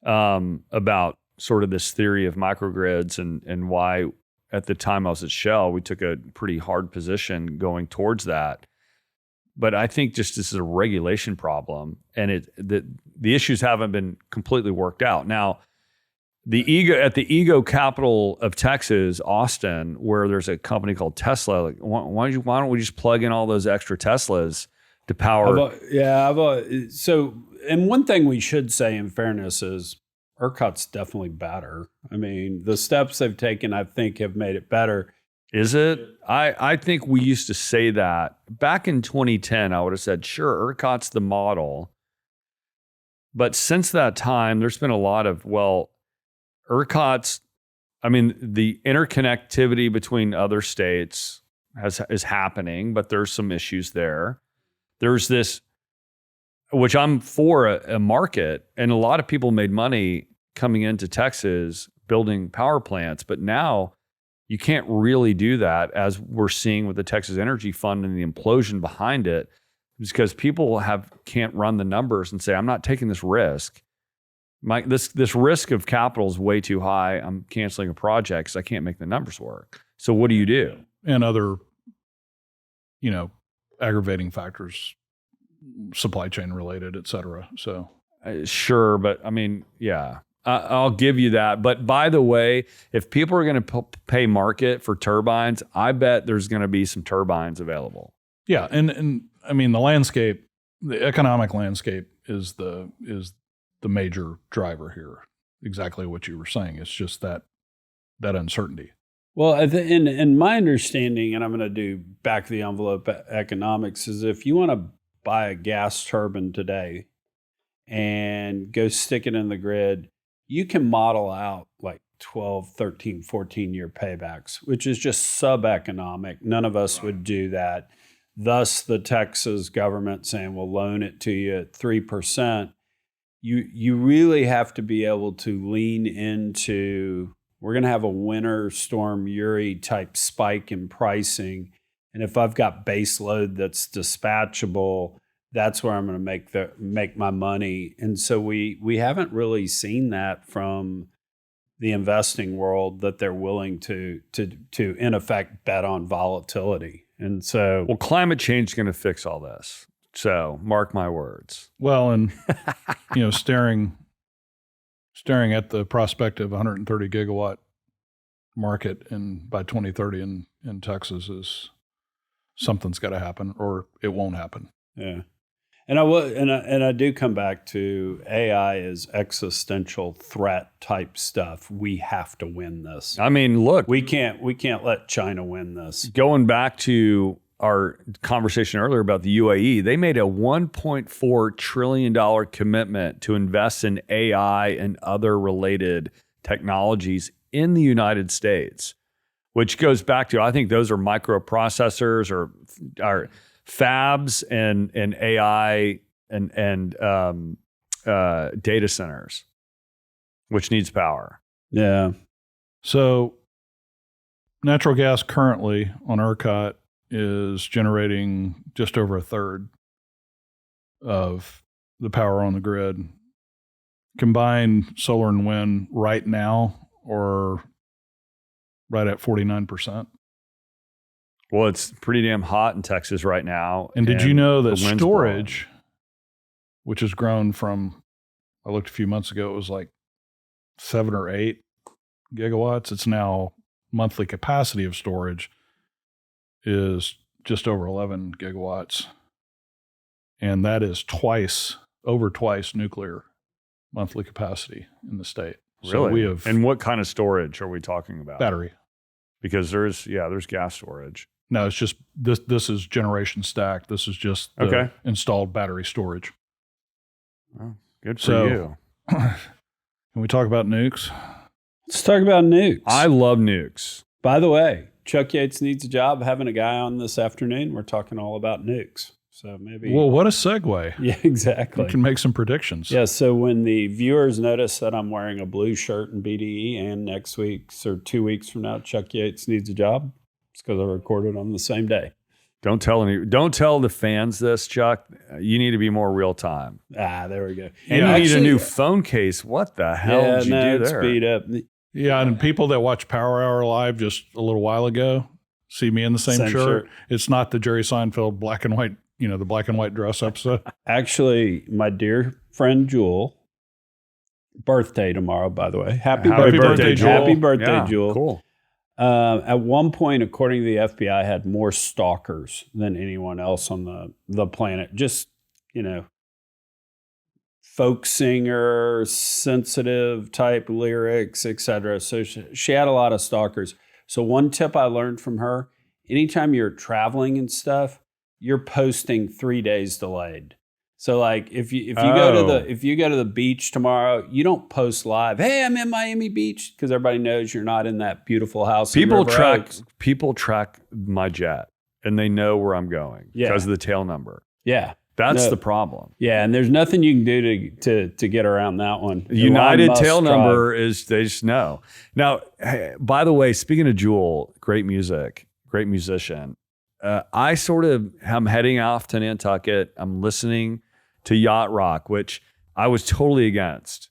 [SPEAKER 2] about sort of this theory of microgrids and why at the time I was at Shell, we took a pretty hard position going towards that. But I think just this is a regulation problem, and the issues haven't been completely worked out. Now, the ego capital of Texas, Austin, where there's a company called Tesla, like, why don't we just plug in all those extra Teslas to power?
[SPEAKER 3] And one thing we should say in fairness is ERCOT's definitely better. I mean, the steps they've taken, I think, have made it better.
[SPEAKER 2] Is it? I think we used to say that. Back in 2010, I would have said, sure, ERCOT's the model. But since that time, there's been a lot of, ERCOT's, the interconnectivity between other states is happening, but there's some issues there. There's this, which I'm for a market, and a lot of people made money coming into Texas building power plants, but now you can't really do that, as we're seeing with the Texas Energy Fund and the implosion behind it, because people can't run the numbers and say, I'm not taking this risk. This risk of capital is way too high. I'm canceling a project because I can't make the numbers work. So what do you do?
[SPEAKER 1] And other, aggravating factors, supply chain related, et cetera. So
[SPEAKER 2] sure, but yeah, I'll give you that. But by the way, if people are going to pay market for turbines, I bet there's going to be some turbines available.
[SPEAKER 1] Yeah, and the landscape, the economic landscape is the major driver here. Exactly what you were saying. It's just that uncertainty.
[SPEAKER 3] Well, in my understanding, and I'm going to do back of the envelope economics, is if you want to buy a gas turbine today and go stick it in the grid, you can model out like 12, 13, 14-year paybacks, which is just sub-economic. None of us would do that. Thus, the Texas government saying, we'll loan it to you at 3%. You really have to be able to lean into, we're going to have a winter storm Uri type spike in pricing. And if I've got base load that's dispatchable, that's where I'm going to make my money. And so we haven't really seen that from the investing world, that they're willing to in effect bet on volatility. And so,
[SPEAKER 2] well, climate change is going to fix all this. So mark my words.
[SPEAKER 1] Well, and staring at the prospect of 130 gigawatt market by 2030 in Texas is something's got to happen, or it won't happen.
[SPEAKER 3] Yeah. And I do come back to AI as existential threat type stuff. We have to win this.
[SPEAKER 2] Look,
[SPEAKER 3] we can't let China win this.
[SPEAKER 2] Going back to our conversation earlier about the UAE, they made a $1.4 trillion commitment to invest in AI and other related technologies in the United States, which goes back to, I think those are microprocessors or fabs and AI and data centers, which needs power.
[SPEAKER 3] Yeah.
[SPEAKER 1] So natural gas currently on ERCOT is generating just over a third of the power on the grid. Combined solar and wind right now, or right at 49%.
[SPEAKER 2] Well, it's pretty damn hot in Texas right now.
[SPEAKER 1] And did you know that storage, which has grown from, I looked a few months ago, it was like 7 or 8 gigawatts. It's now monthly capacity of storage is just over 11 gigawatts. And that is over twice nuclear monthly capacity in the state.
[SPEAKER 2] Really?
[SPEAKER 1] So we have.
[SPEAKER 2] And what kind of storage are we talking about?
[SPEAKER 1] Battery.
[SPEAKER 2] Because there's gas storage.
[SPEAKER 1] No, it's just this is generation stacked. This is just the installed battery storage.
[SPEAKER 2] Well, good for you.
[SPEAKER 1] Can we talk about nukes?
[SPEAKER 3] Let's talk about nukes.
[SPEAKER 2] I love nukes.
[SPEAKER 3] By the way, Chuck Yates Needs a Job, having a guy on this afternoon. We're talking all about nukes. So maybe.
[SPEAKER 1] Well, what a segue.
[SPEAKER 3] Yeah, exactly.
[SPEAKER 1] We can make some predictions.
[SPEAKER 3] Yeah, so when the viewers notice that I'm wearing a blue shirt in BDE, and next week or 2 weeks from now, Chuck Yates Needs a Job, It's because I recorded on the same day.
[SPEAKER 2] Don't tell the fans this, Chuck. You need to be more real time.
[SPEAKER 3] There we go.
[SPEAKER 2] And you need a new phone case. What the hell did you do there?
[SPEAKER 3] Speed up.
[SPEAKER 1] Yeah, and people that watch Power Hour live just a little while ago see me in the same shirt. It's not the Jerry Seinfeld black and white, the black and white dress episode.
[SPEAKER 3] Actually, my dear friend Jewel, birthday tomorrow, by the way. Happy birthday, Jewel. Happy birthday, Jewel.
[SPEAKER 2] Cool.
[SPEAKER 3] At one point, according to the FBI, had more stalkers than anyone else on the planet. Just, folk singer, sensitive type lyrics, etc. So she had a lot of stalkers. So one tip I learned from her, anytime you're traveling and stuff, you're posting 3 days delayed. So like if you go to the beach tomorrow, you don't post live, "Hey, I'm in Miami Beach," because everybody knows you're not in that beautiful house.
[SPEAKER 2] People track my jet and they know where I'm going because of the tail number.
[SPEAKER 3] Yeah.
[SPEAKER 2] That's the problem.
[SPEAKER 3] Yeah, and there's nothing you can do to get around that one.
[SPEAKER 2] United tail number is they just know. Now, hey, by the way, speaking of Jewel, great music, great musician. I sort of am heading off to Nantucket. I'm listening to yacht rock, which I was totally against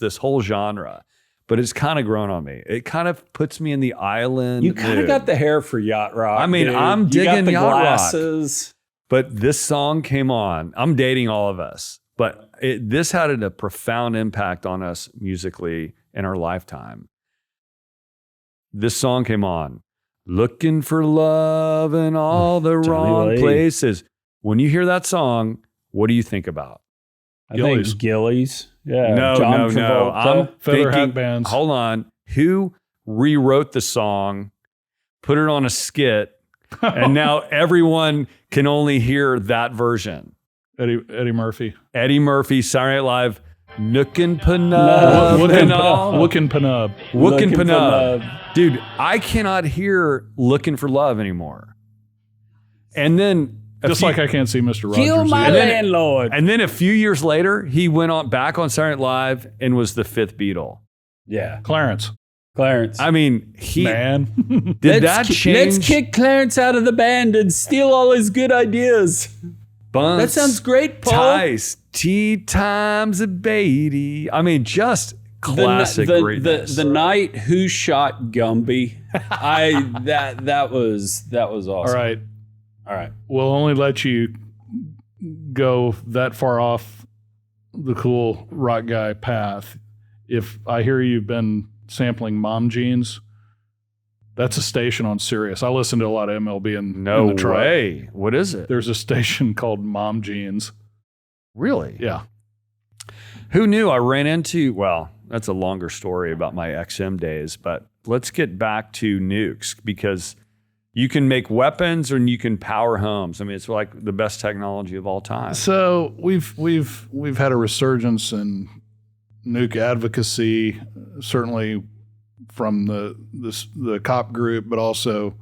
[SPEAKER 2] this whole genre. But it's kind of grown on me. It kind of puts me in the island.
[SPEAKER 3] You kind of got the hair for yacht rock.
[SPEAKER 2] I mean, dude. I'm digging yacht
[SPEAKER 3] glasses.
[SPEAKER 2] rock. But this song came on. I'm dating all of us. But this had a profound impact on us musically in our lifetime. This song came on. Looking for love in all the wrong places. When you hear that song, what do you think about?
[SPEAKER 3] I think Gillies. Yeah.
[SPEAKER 2] No. I'm
[SPEAKER 1] Feather
[SPEAKER 2] thinking,
[SPEAKER 1] Hat Bands.
[SPEAKER 2] Hold on. Who rewrote the song, put it on a skit, and now everyone can only hear that version?
[SPEAKER 1] Eddie Murphy.
[SPEAKER 2] Eddie Murphy, Saturday Night Live, Nookin Panub.
[SPEAKER 1] Wookin' Panub.
[SPEAKER 2] Wookin' Panub. Dude, I cannot hear Looking for Love anymore. And then
[SPEAKER 1] just like I can't see Mr. Rogers.
[SPEAKER 3] Kill my landlord.
[SPEAKER 2] And then a few years later, he went back on Saturday Night Live and was the fifth Beatle.
[SPEAKER 3] Yeah.
[SPEAKER 1] Clarence.
[SPEAKER 2] I mean,
[SPEAKER 1] change?
[SPEAKER 3] Let's kick Clarence out of the band and steal all his good ideas.
[SPEAKER 2] Bunce,
[SPEAKER 3] that sounds great, Paul.
[SPEAKER 2] Tice, tea times a Beatty. I mean, just classic greatness.
[SPEAKER 3] The night Who Shot Gumby. That was awesome. All right.
[SPEAKER 1] We'll only let you go that far off the cool rock guy path if I hear you've been sampling Mom Jeans. That's a station on Sirius. I listen to a lot of MLB in the truck.
[SPEAKER 2] No way. What is it?
[SPEAKER 1] There's a station called Mom Jeans.
[SPEAKER 2] Really?
[SPEAKER 1] Yeah.
[SPEAKER 2] Who knew? I ran into, well, that's a longer story about my XM days, but let's get back to nukes, because you can make weapons and you can power homes. I mean, it's like the best technology of all time.
[SPEAKER 1] So we've had a resurgence in nuke advocacy, certainly from the COP group, but also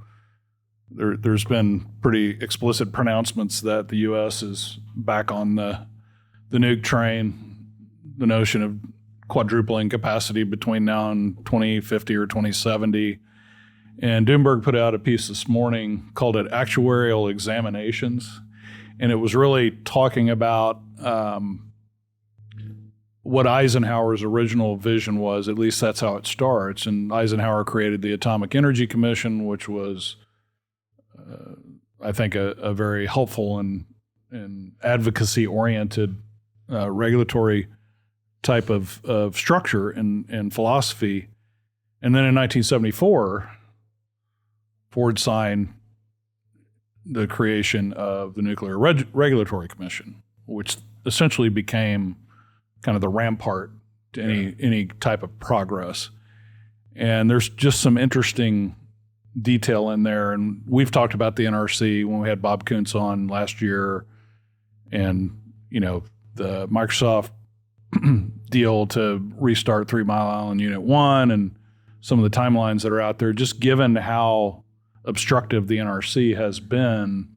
[SPEAKER 1] there's been pretty explicit pronouncements that the U.S. is back on the nuke train. The notion of quadrupling capacity between now and 2050 or 2070. And Doomberg put out a piece this morning called it Actuarial Examinations. And it was really talking about what Eisenhower's original vision was. At least that's how it starts. And Eisenhower created the Atomic Energy Commission, which was, I think, a very helpful and advocacy-oriented regulatory type of structure and philosophy. And then in 1974, Ford signed the creation of the Nuclear Regulatory Commission, which essentially became kind of the rampart to any type of progress. And there's just some interesting detail in there. And we've talked about the NRC when we had Bob Kuntz on last year, and the Microsoft deal to restart 3 Mile Island Unit 1 and some of the timelines that are out there, just given how obstructive the NRC has been.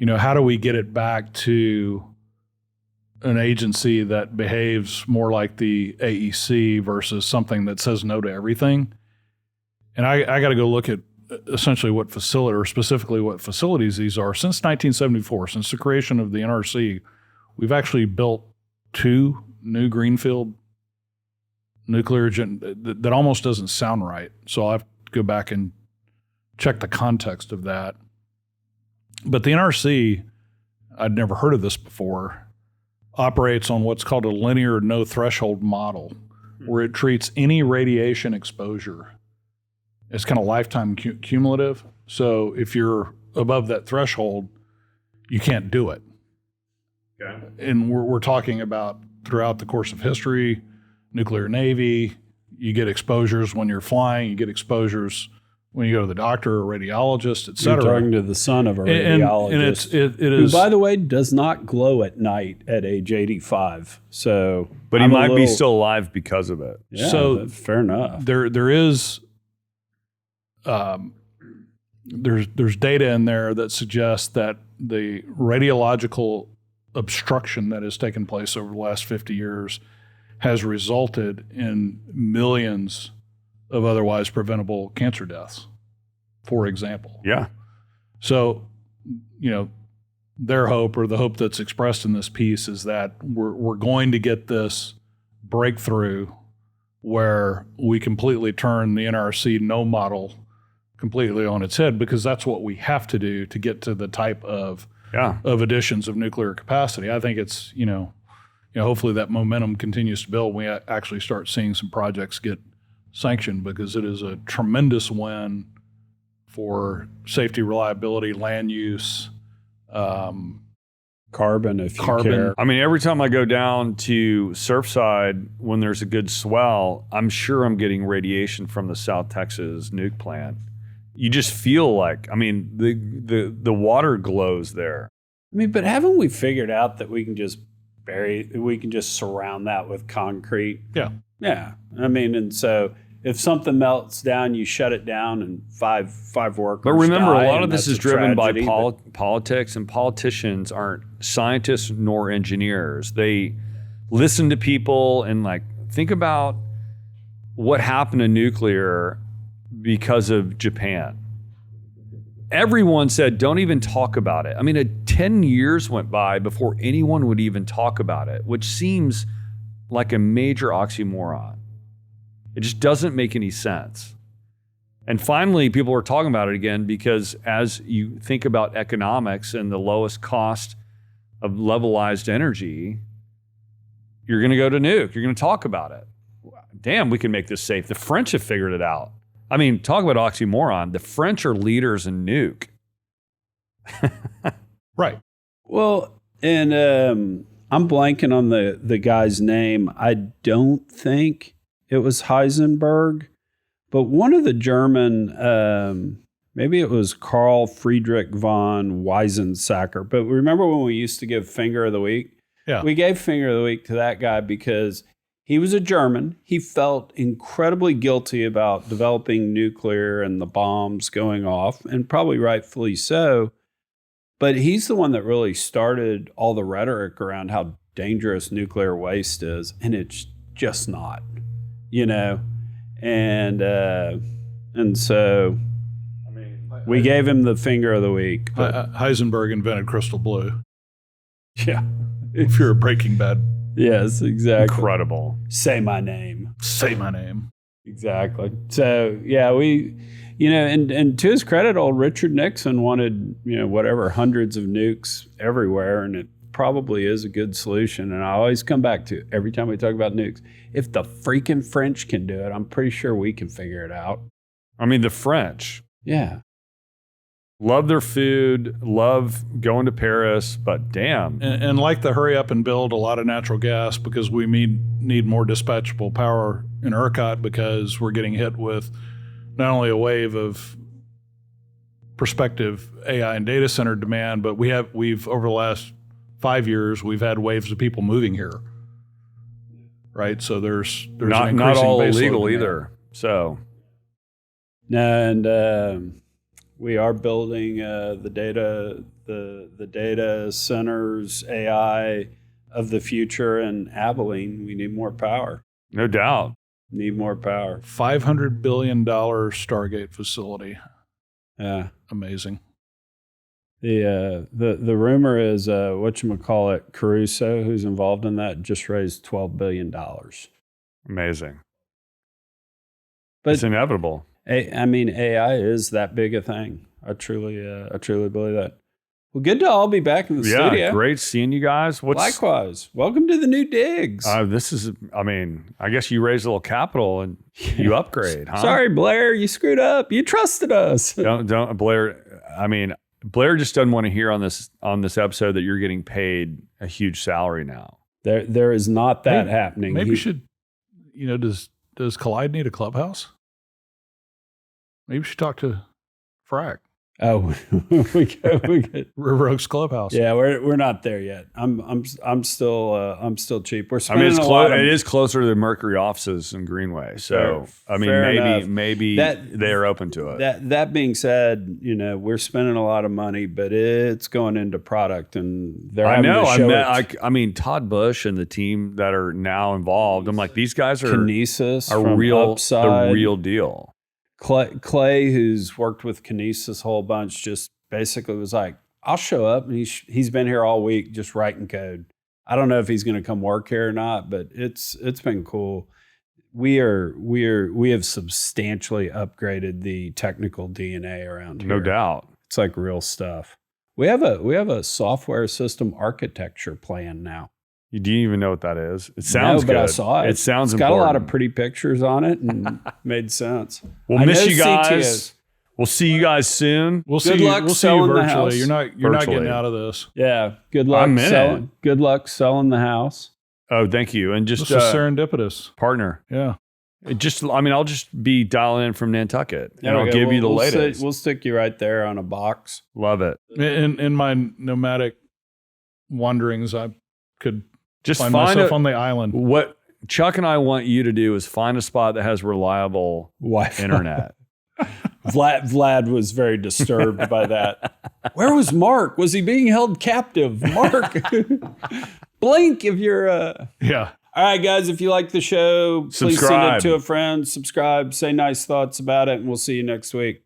[SPEAKER 1] How do we get it back to an agency that behaves more like the AEC versus something that says no to everything? And I got to go look at essentially what facility, or specifically what facilities these are. Since 1974, since the creation of the NRC, we've actually built 2 new greenfield nuclear that almost doesn't sound right. So I'll have to go back and check the context of that. But the NRC, I'd never heard of this before, operates on what's called a linear no threshold model, where it treats any radiation exposure as kind of lifetime cumulative. So if you're above that threshold, you can't do it. Okay. And we're talking about throughout the course of history, nuclear navy, you get exposures when you're flying, you get exposures when you go to the doctor or radiologist, et cetera.
[SPEAKER 3] You're talking to the son of a radiologist,
[SPEAKER 1] it
[SPEAKER 3] who,
[SPEAKER 1] is,
[SPEAKER 3] by the way, does not glow at night at age 85. So,
[SPEAKER 2] but he might be still alive because of it.
[SPEAKER 3] Yeah,
[SPEAKER 2] so
[SPEAKER 3] fair enough.
[SPEAKER 1] There's data in there that suggests that the radiological obstruction that has taken place over the last 50 years has resulted in millions of otherwise preventable cancer deaths, for example.
[SPEAKER 2] Yeah.
[SPEAKER 1] So, their hope, or the hope that's expressed in this piece, is that we're going to get this breakthrough where we completely turn the NRC no model completely on its head, because that's what we have to do to get to the type of additions of nuclear capacity. I think it's, hopefully that momentum continues to build. We actually start seeing some projects get sanctioned, because it is a tremendous win for safety, reliability, land use,
[SPEAKER 3] carbon, if you care.
[SPEAKER 2] I mean, every time I go down to Surfside when there's a good swell, I'm sure I'm getting radiation from the South Texas nuke plant. You just feel like, the water glows there.
[SPEAKER 3] But haven't we figured out that we can just surround that with concrete?
[SPEAKER 1] Yeah.
[SPEAKER 3] Yeah. And so if something melts down, you shut it down, and five workers
[SPEAKER 2] But remember,
[SPEAKER 3] die,
[SPEAKER 2] a lot of this is driven by
[SPEAKER 3] tragedy,
[SPEAKER 2] politics, and politicians aren't scientists nor engineers. They listen to people and think about what happened to nuclear because of Japan. Everyone said, don't even talk about it. 10 years went by before anyone would even talk about it, which seems like a major oxymoron. It just doesn't make any sense. And finally, people are talking about it again, because as you think about economics and the lowest cost of levelized energy, you're going to go to nuke. You're going to talk about it. Damn, we can make this safe. The French have figured it out. Talk about oxymoron. The French are leaders in nuke.
[SPEAKER 1] Right.
[SPEAKER 3] Well, and I'm blanking on the guy's name. I don't think it was Heisenberg, but one of the German, maybe it was Carl Friedrich von Weizsäcker. But remember when we used to give Finger of the Week?
[SPEAKER 1] Yeah.
[SPEAKER 3] We gave Finger of the Week to that guy because he was a German. He felt incredibly guilty about developing nuclear and the bombs going off, and probably rightfully so. But he's the one that really started all the rhetoric around how dangerous nuclear waste is, and it's just not, And so we gave him the Finger of the Week.
[SPEAKER 1] Heisenberg invented crystal blue.
[SPEAKER 3] Yeah.
[SPEAKER 1] If you're a Breaking Bad.
[SPEAKER 3] Yes, exactly.
[SPEAKER 2] Incredible.
[SPEAKER 3] Say my name.
[SPEAKER 1] Say my name.
[SPEAKER 3] Exactly. So, yeah, we, and to his credit, old Richard Nixon wanted, hundreds of nukes everywhere, and it probably is a good solution. And I always come back to, every time we talk about nukes, if the freaking French can do it, I'm pretty sure we can figure it out.
[SPEAKER 2] The French.
[SPEAKER 3] Yeah.
[SPEAKER 2] Love their food, love going to Paris, but damn.
[SPEAKER 1] And like to hurry up and build a lot of natural gas, because we need more dispatchable power in ERCOT, because we're getting hit with not only a wave of prospective AI and data center demand, but we've over the last 5 years, we've had waves of people moving here. Right? So there's
[SPEAKER 2] not all illegal either. So.
[SPEAKER 3] And we are building the data centers, AI of the future in Abilene. We need more power.
[SPEAKER 2] No doubt.
[SPEAKER 3] Need more power.
[SPEAKER 1] $500 billion Stargate facility.
[SPEAKER 3] Yeah.
[SPEAKER 1] Amazing.
[SPEAKER 3] The rumor is whatchamacallit, Caruso, who's involved in that, just raised $12 billion.
[SPEAKER 2] Amazing.
[SPEAKER 3] But
[SPEAKER 2] it's inevitable.
[SPEAKER 3] I mean, AI is that big a thing. I truly believe that. Well, good to all be back in the studio.
[SPEAKER 2] Yeah, great seeing you guys.
[SPEAKER 3] Likewise. Welcome to the new digs.
[SPEAKER 2] This is, I mean, I guess you raised a little capital and you upgrade, huh?
[SPEAKER 3] Sorry, Blair, you screwed up. You trusted us.
[SPEAKER 2] Don't, Blair. I mean, Blair just doesn't want to hear on this episode that you're getting paid a huge salary now.
[SPEAKER 3] There is not that happening.
[SPEAKER 1] Maybe does Collide need a clubhouse? Maybe we should talk to Frack.
[SPEAKER 3] Oh, we could.
[SPEAKER 1] River Oaks Clubhouse.
[SPEAKER 3] Yeah, we're not there yet. I'm still cheap. We're spending
[SPEAKER 2] it is closer to the Mercury offices in Greenway. So maybe they're open to it.
[SPEAKER 3] That being said, we're spending a lot of money, but it's going into product, and they're having to show it.
[SPEAKER 2] I mean, Todd Bush and the team that are now involved. I'm like, these guys are
[SPEAKER 3] Kinesis
[SPEAKER 2] are
[SPEAKER 3] from
[SPEAKER 2] real,
[SPEAKER 3] Upside.
[SPEAKER 2] the real deal.
[SPEAKER 3] Clay, who's worked with Kinesis a whole bunch, just basically was like, I'll show up. And he's been here all week just writing code. I don't know if he's going to come work here or not, but it's been cool. We have substantially upgraded the technical DNA around here.
[SPEAKER 2] No doubt.
[SPEAKER 3] It's like real stuff. We have a software system architecture plan now.
[SPEAKER 2] You do you even know what that is? It sounds good.
[SPEAKER 3] I saw it.
[SPEAKER 2] It sounds
[SPEAKER 3] it's
[SPEAKER 2] important.
[SPEAKER 3] got a lot of pretty pictures on it and made sense.
[SPEAKER 2] We'll miss you guys. We'll see you guys soon.
[SPEAKER 1] We'll see you virtually. You're not getting out of this.
[SPEAKER 3] Yeah. Good luck selling. Good luck selling the house.
[SPEAKER 2] Oh, thank you. And just
[SPEAKER 1] this is serendipitous.
[SPEAKER 2] Partner.
[SPEAKER 1] Yeah.
[SPEAKER 2] I'll just be dialing in from Nantucket and I'll give you the latest.
[SPEAKER 3] We'll stick you right there on a box.
[SPEAKER 2] Love it.
[SPEAKER 1] In my nomadic wanderings, I could
[SPEAKER 2] just
[SPEAKER 1] find myself on the island.
[SPEAKER 2] What Chuck and I want you to do is find a spot that has reliable
[SPEAKER 3] Wi-Fi.
[SPEAKER 2] internet.
[SPEAKER 3] Vlad was very disturbed by that. Where was Mark? Was he being held captive? Mark, blink if you're...
[SPEAKER 1] Yeah.
[SPEAKER 3] All right, guys, if you like the show, please send it to a friend, subscribe, say nice thoughts about it, and we'll see you next week.